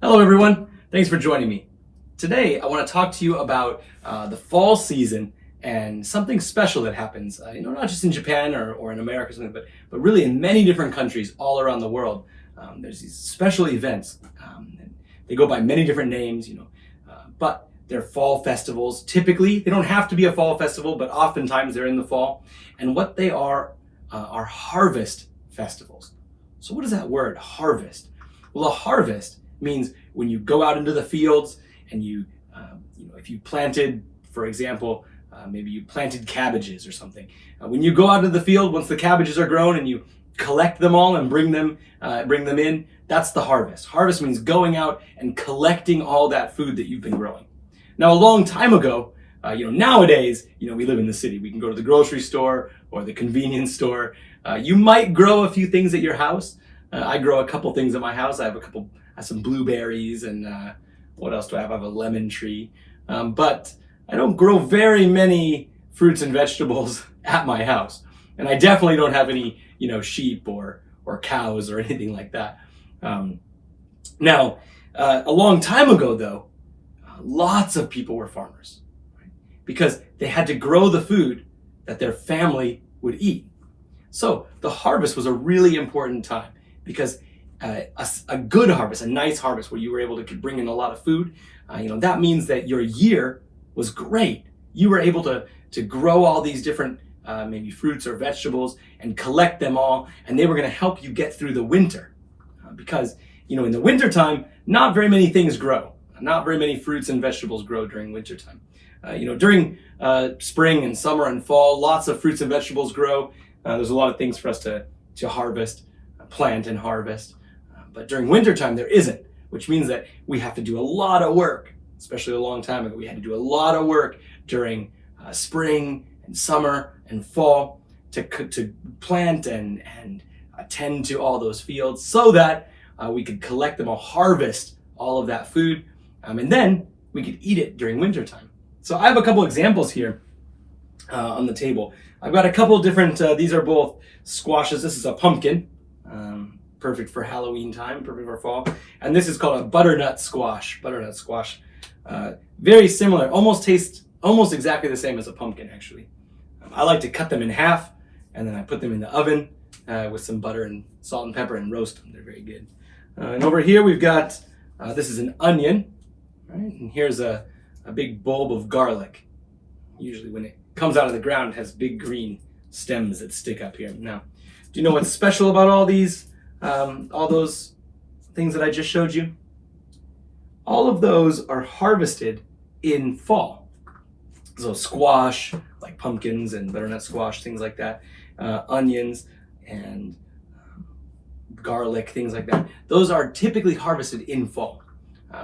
Hello everyone, thanks for joining me. Today I want to talk to you about the fall season and something special that happens, not just in Japan or in America or something, but really in many different countries all around the world. There's these special events. And they go by many different names, but they're fall festivals. Typically, they don't have to be a fall festival, but oftentimes they're in the fall. And what they are harvest festivals. So what is that word, harvest? Well, a harvest means when you go out into the fields and if you planted, for example, maybe you planted cabbages or something. When you go out into the field, once the cabbages are grown and you collect them all and bring them in, that's the harvest. Harvest means going out and collecting all that food that you've been growing. Now, a long time ago, nowadays, we live in the city. We can go to the grocery store or the convenience store. You might grow a few things at your house. I grow a couple things at my house. I have some blueberries and what else do I have? I have a lemon tree. But I don't grow very many fruits and vegetables at my house. And I definitely don't have any, sheep or cows or anything like that. Now, a long time ago though, lots of people were farmers, right? Because they had to grow the food that their family would eat. So the harvest was a really important time because a good harvest, a nice harvest where you were able to bring in a lot of food, that means that your year was great. You were able to grow all these different maybe fruits or vegetables and collect them all, and they were going to help you get through the winter. Because, in the wintertime, not very many things grow. Not very many fruits and vegetables grow during wintertime. During spring and summer and fall, lots of fruits and vegetables grow. There's a lot of things for us to harvest, plant and harvest. But during wintertime, there isn't, which means that we have to do a lot of work, especially a long time ago. We had to do a lot of work during spring and summer and fall to plant and attend to all those fields so that we could collect them all, harvest all of that food, and then we could eat it during wintertime. So I have a couple examples here on the table. I've got a couple different, these are both squashes. This is a pumpkin, perfect for Halloween time, perfect for fall. And this is called a butternut squash. Very similar, tastes almost exactly the same as a pumpkin actually. I like to cut them in half and then I put them in the oven with some butter and salt and pepper and roast them. They're very good. And over here we've got, this is an onion, right? And here's a big bulb of garlic. Usually when it comes out of the ground, it has big green stems that stick up here. Now, do you know what's special about all those things that I just showed you? All of those are harvested in fall. So squash, like pumpkins and butternut squash, things like that, onions and garlic, things like that. Those are typically harvested in fall,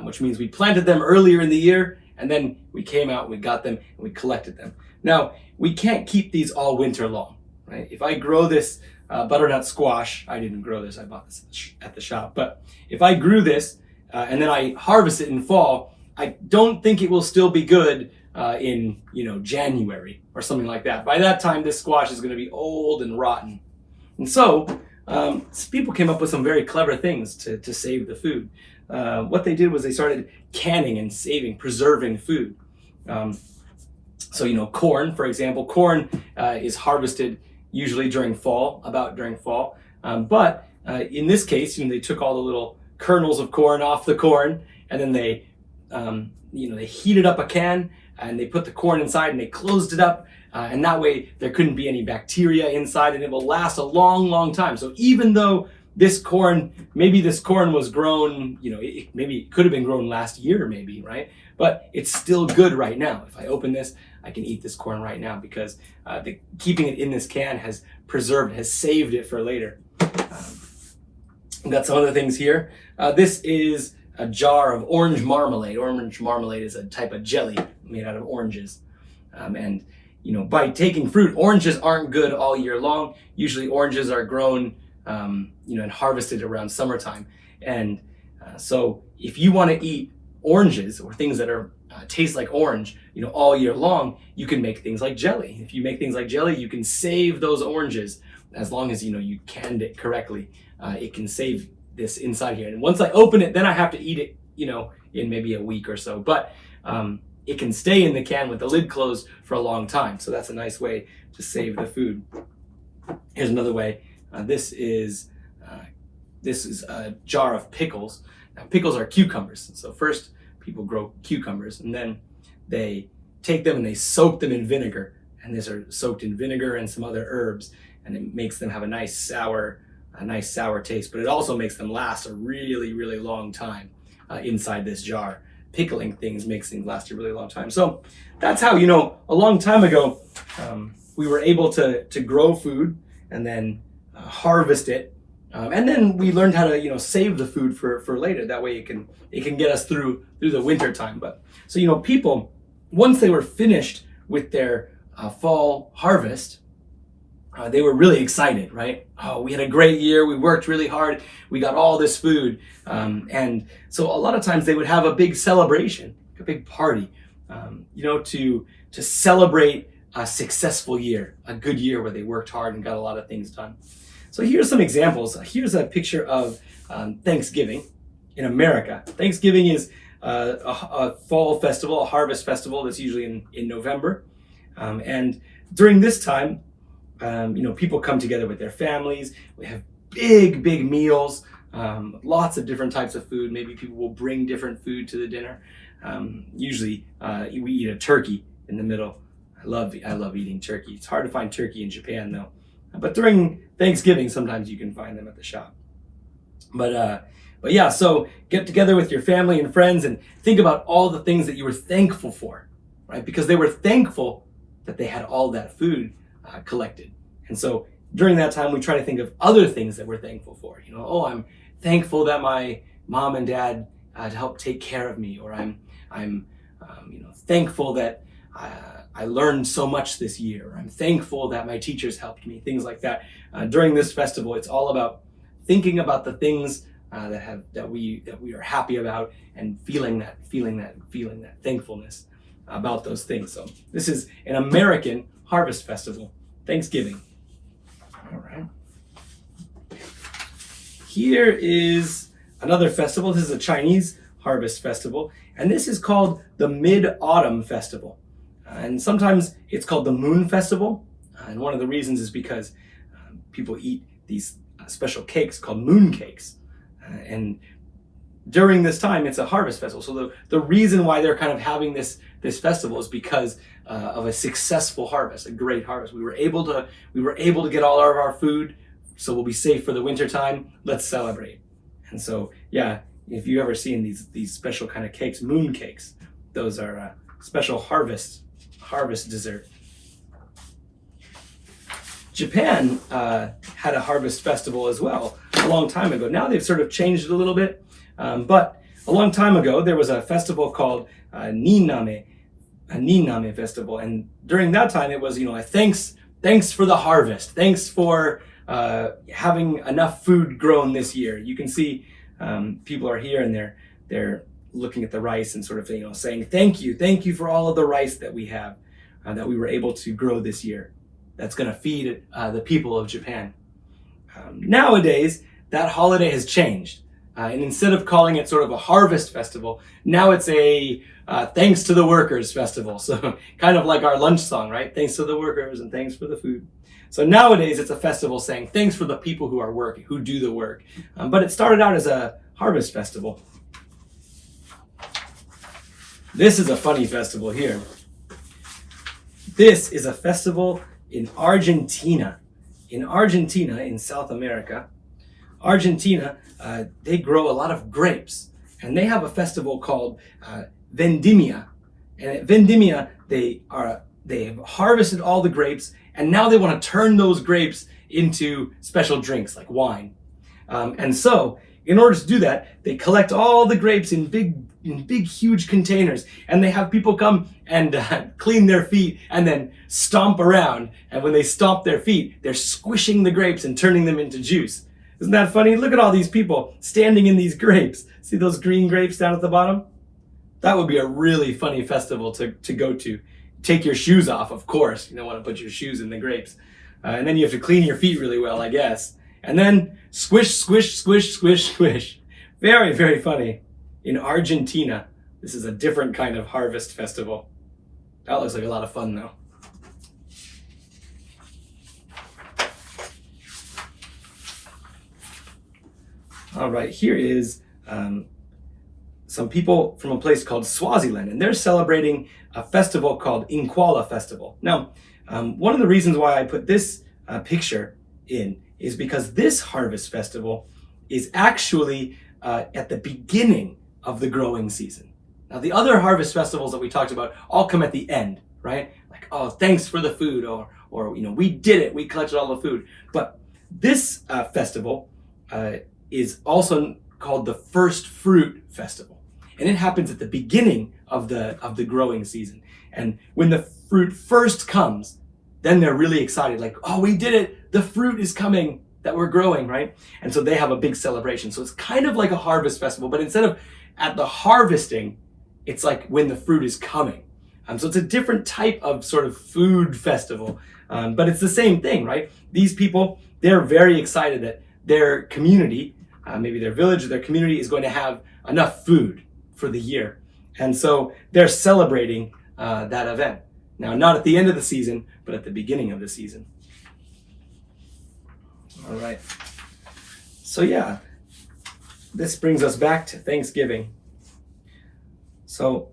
which means we planted them earlier in the year and then we came out, we got them and we collected them. Now, we can't keep these all winter long, right? If I grow this butternut squash, I didn't grow this, I bought this at the shop, but if I grew this and then I harvest it in fall, I don't think it will still be good in January or something like that. By that time, this squash is going to be old and rotten. And so people came up with some very clever things to save the food. What they did was they started canning and preserving food. So corn, for example, corn is harvested usually during fall, but in this case, they took all the little kernels of corn off the corn, and then they heated up a can and they put the corn inside and they closed it up, and that way there couldn't be any bacteria inside and it will last a long, long time. So even though maybe this corn was grown, maybe it could have been grown last year maybe, right? But it's still good right now. If I open this, I can eat this corn right now because keeping it in this can has saved it for later. I've got some other things here. This is a jar of orange marmalade. Orange marmalade is a type of jelly made out of oranges. And by taking fruit, oranges aren't good all year long. Usually oranges are grown, and harvested around summertime. And so if you want to eat oranges or things that are taste like orange, all year long, you can make things like jelly. If you make things like jelly, you can save those oranges as long as you canned it correctly. It can save this inside here. And once I open it, then I have to eat it in maybe a week or so. But it can stay in the can with the lid closed for a long time. So that's a nice way to save the food. Here's another way. This is a jar of pickles. Now, pickles are cucumbers. So first people grow cucumbers, and then they take them and they soak them in vinegar. And these are soaked in vinegar and some other herbs, and it makes them have a nice sour taste. But it also makes them last a really, really long time inside this jar. Pickling things makes things last a really long time. So that's how, a long time ago, we were able to grow food and then harvest it. And then we learned how to, save the food for later. That way it can get us through the winter time. But so, people, once they were finished with their fall harvest, they were really excited, right? Oh, we had a great year. We worked really hard. We got all this food. And so a lot of times they would have a big celebration, a big party, to celebrate a successful year, a good year where they worked hard and got a lot of things done. So here's some examples. Here's a picture of Thanksgiving in America. Thanksgiving is a fall festival, a harvest festival that's usually in November. And during this time, people come together with their families. We have big meals, lots of different types of food. Maybe people will bring different food to the dinner. Usually we eat a turkey in the middle. I love eating turkey. It's hard to find turkey in Japan though. But during Thanksgiving, sometimes you can find them at the shop. But yeah, so get together with your family and friends and think about all the things that you were thankful for, right? Because they were thankful that they had all that food collected. And so during that time, we try to think of other things that we're thankful for. I'm thankful that my mom and dad helped take care of me, or I'm thankful that I learned so much this year. I'm thankful that my teachers helped me, things like that. During this festival, it's all about thinking about the things that we are happy about and feeling that thankfulness about those things. So this is an American harvest festival, Thanksgiving. All right. Here is another festival. This is a Chinese harvest festival, and this is called the Mid-Autumn Festival. And sometimes it's called the Moon Festival. And one of the reasons is because people eat these special cakes called moon cakes. And during this time, it's a harvest festival. So the reason why they're kind of having this festival is because of a successful harvest, a great harvest. We were able to get all of our food, so we'll be safe for the winter time. Let's celebrate. And so, yeah, if you've ever seen these special kind of cakes, moon cakes, those are special harvest dessert. Japan had a harvest festival as well a long time ago. Now they've sort of changed it a little bit, but a long time ago there was a festival called Niname festival, and during that time it was a thanks for the harvest, thanks for having enough food grown this year. You can see people are here and they're looking at the rice and sort of saying thank you for all of the rice that we have, that we were able to grow this year. That's going to feed the people of Japan. Nowadays, that holiday has changed. And instead of calling it sort of a harvest festival, now it's a thanks to the workers festival. So kind of like our lunch song, right? Thanks to the workers and thanks for the food. So nowadays, it's a festival saying thanks for the people who are working, who do the work. But it started out as a harvest festival. This is a funny festival here. This is a festival in Argentina. In South America. Argentina, they grow a lot of grapes, and they have a festival called Vendimia. And at Vendimia, they have harvested all the grapes, and now they want to turn those grapes into special drinks like wine. And so, in order to do that, they collect all the grapes in big, huge containers, and they have people come and clean their feet and then stomp around. And when they stomp their feet, they're squishing the grapes and turning them into juice. Isn't that funny? Look at all these people standing in these grapes. See those green grapes down at the bottom? That would be a really funny festival to go to. Take your shoes off, of course. You don't want to put your shoes in the grapes. And then you have to clean your feet really well, I guess. And then squish, squish, squish, squish, squish. Very, very funny. in Argentina, this is a different kind of harvest festival. That looks like a lot of fun though. All right, here is some people from a place called Swaziland, and they're celebrating a festival called Inkwala Festival. Now, one of the reasons why I put this picture in is because this harvest festival is actually at the beginning of the growing season. Now, the other harvest festivals that we talked about all come at the end, right? Like, oh, thanks for the food, or you know, we did it, we collected all the food. But this festival is also called the First Fruit Festival. And it happens at the beginning of the growing season. And when the fruit first comes, then they're really excited, like, oh, we did it, the fruit is coming that we're growing, right? And so they have a big celebration. So it's kind of like a harvest festival, but instead of at the harvesting, it's like when the fruit is coming. So it's a different type of sort of food festival, but it's the same thing, right? These people, they're very excited that their community, maybe their village or their community, is going to have enough food for the year. And so they're celebrating that event. Now, not at the end of the season, but at the beginning of the season. All right. So yeah, this brings us back to Thanksgiving. So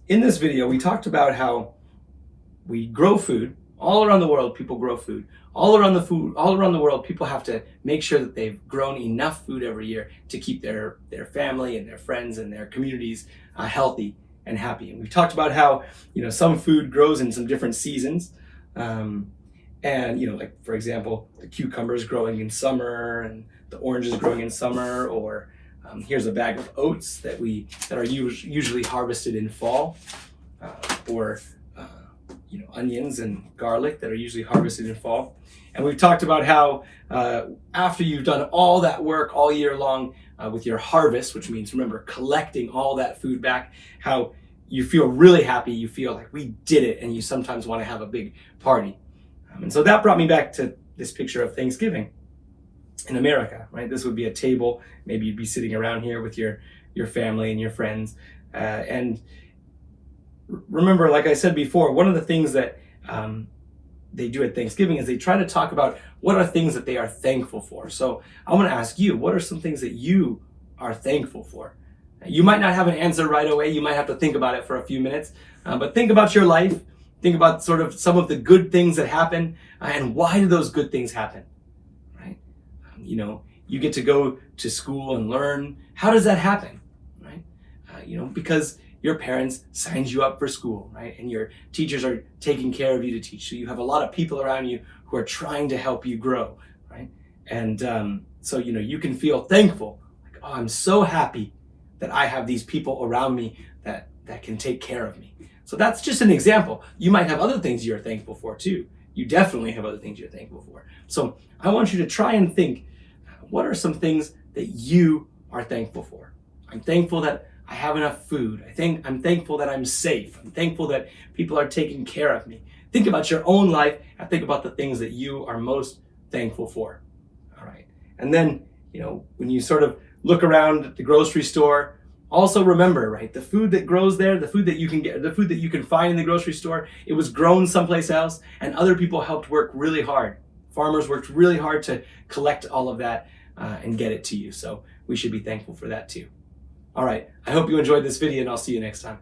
in this video, we talked about how we grow food. All around the world, people grow food. All around the world, people have to make sure that they've grown enough food every year to keep their family and their friends and their communities healthy and happy. And we've talked about how, you know, some food grows in some different seasons. And, you know, like, for example, the cucumbers growing in summer and the oranges growing in summer, or here's a bag of oats that are usually harvested in fall, or you know, onions and garlic that are usually harvested in fall. And we've talked about how after you've done all that work all year long with your harvest, which means, remember, collecting all that food back, how you feel really happy, you feel like we did it, and you sometimes want to have a big party. And so that brought me back to this picture of Thanksgiving in America, right? This would be a table. Maybe you'd be sitting around here with your family and your friends. And remember, like I said before, one of the things that they do at Thanksgiving is they try to talk about what are things that they are thankful for. So I want to ask you, what are some things that you are thankful for? You might not have an answer right away. You might have to think about it for a few minutes, but think about your life. Think about sort of some of the good things that happen, and why do those good things happen, right? You know, you get to go to school and learn. How does that happen, right? You know, because your parents signed you up for school, right? And your teachers are taking care of you to teach. So you have a lot of people around you who are trying to help you grow, right? And so, you know, you can feel thankful. Like, oh, I'm so happy that I have these people around me that can take care of me. So that's just an example. You might have other things you're thankful for too. You definitely have other things you're thankful for. So I want you to try and think, what are some things that you are thankful for? I'm thankful that I have enough food. I'm thankful that I'm safe. I'm thankful that people are taking care of me. Think about your own life and think about the things that you are most thankful for. All right. And then, you know, when you sort of look around at the grocery store, also remember, right, the food that grows there, the food that you can get, the food that you can find in the grocery store, it was grown someplace else, and other people helped work really hard. Farmers worked really hard to collect all of that and get it to you. So we should be thankful for that too. All right, I hope you enjoyed this video, and I'll see you next time.